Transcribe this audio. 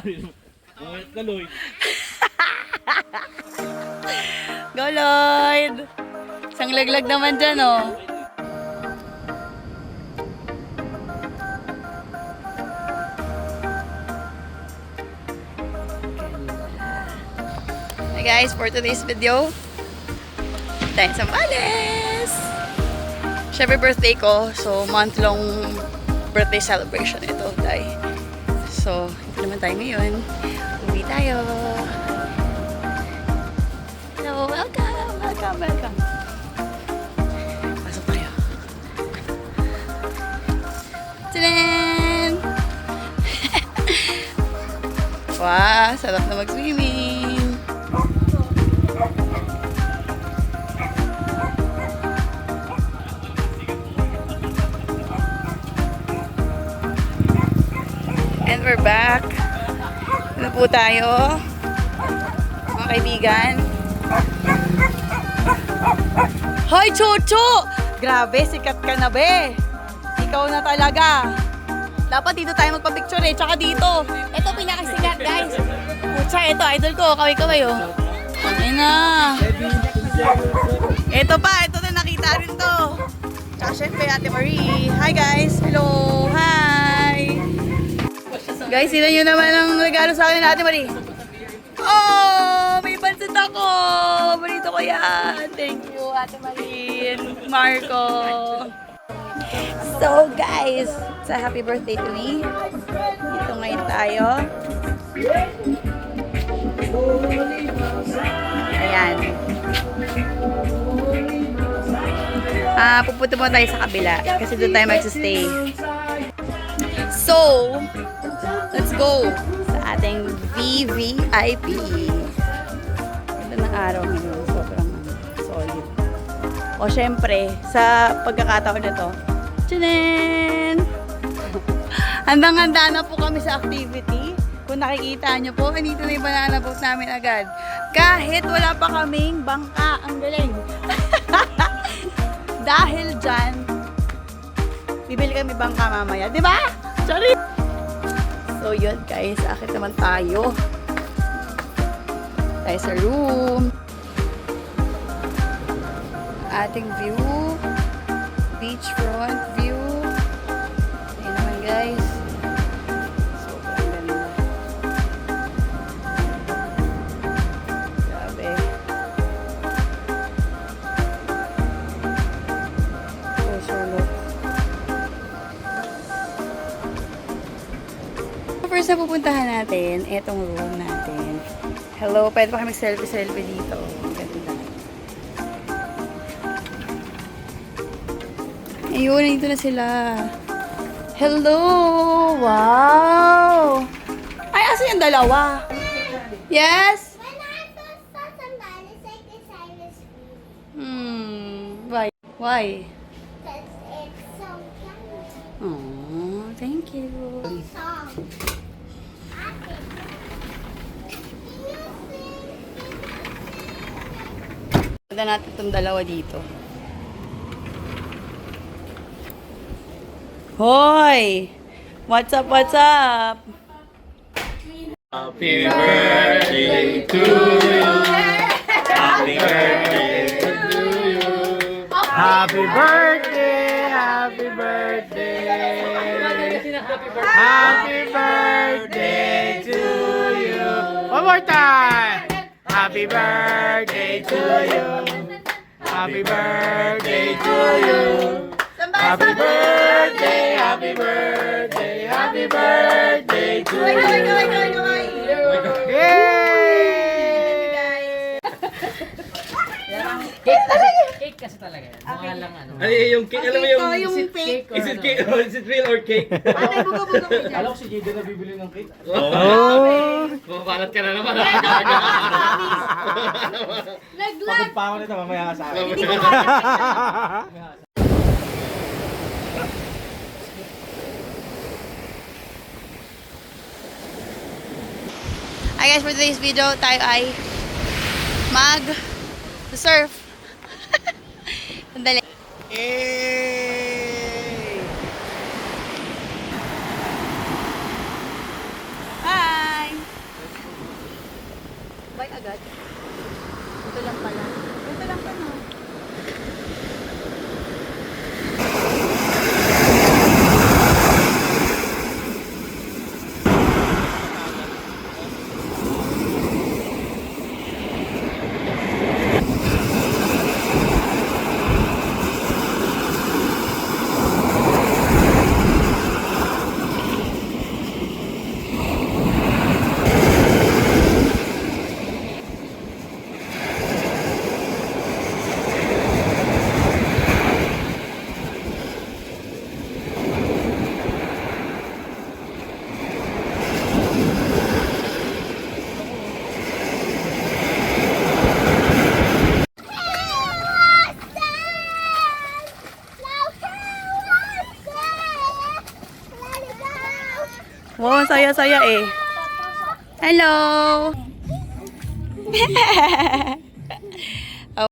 Umayat ka, Lloyd. Go, Lloyd! Isang laglag naman dyan, oh. Hi guys, for today's video, tayo sa Sambales! Siyempre birthday ko, so month-long birthday celebration ito, dahil. So, ito naman tayo ngayon. Uwi tayo. Hello, welcome, welcome, welcome. Pasok tayo. Tadaan! Wow, sarap na mag-swimming. And we're back. Ano po tayo? Mga kaibigan. Hoy, Chucho! Grabe, sikat ka na, be. Ikaw na talaga. Dapat dito tayo magpa-picture eh, tsaka dito. Ito pinakasikat, guys. Pucha, ito, idol ko. Kaway-kaway, oh. Ayun na. Ito pa, ito na, nakita rin to. Tsaka syempre, Ate Marie. Hi, guys. Hello. Hi. Guys, sino nyo naman ang regalo sa akin ng Ate Marie? Oh, may pansit ako. Marito ko yan. Thank you, Ate Marie. Marco. So, guys, sa happy birthday to me. Dito ngayon tayo. Ayan. Pupunta muna tayo sa kabila kasi doon tayo magsistay. So, let's go sa ating VVIP. Ganda ng araw ngayon. Sobrang solid. O, syempre, sa pagkakataon na to, tchanan! Handang-handa na po kami sa activity. Kung nakikita nyo po, andito na yung banana boat namin agad. Kahit wala pa kaming bangka. Ang galing. Dahil dyan, bibili kami bangka mamaya. Diba? Sorry! So yun guys, akit naman tayo. Tayo sa room. Ating view. Beachfront view. Ayan naman guys. Sobrang ganda. Grabe. Closer look. First na pupuntahan natin, etong room natin. Hello, pwede pa kami selfie-selfie dito. Ang ganda. Ayun, nandito na sila. Hello! Wow! Ay, asa yung dalawa? Yes? When I first saw somebody say this, I was free. Why? Why? Because it's so yummy. Oh, thank you. Song. I think. Ganda natin itong dalawa dito. Hoy! What's up, what's up? Happy birthday to you. Happy birthday to you. Happy birthday, happy birthday. Happy birthday to you. One more time. Happy birthday to you. Happy birthday to you. Happy birthday, happy birthday, happy birthday to you. Yay! Cake kasi talaga yan. Mukha lang ano. Ano yung cake? Alam mo yung... Is it cake or Is it cake or is it real or cake? Alam ko si Jade na bibili ng cake. Oh! Mabalat ka na naman. Pagod pa ako nito, mamaya ka sa akin. Hi guys, for today's video, tayo ay mag-surf. Sandali. Hi! Wow, saya-saya eh. Hello!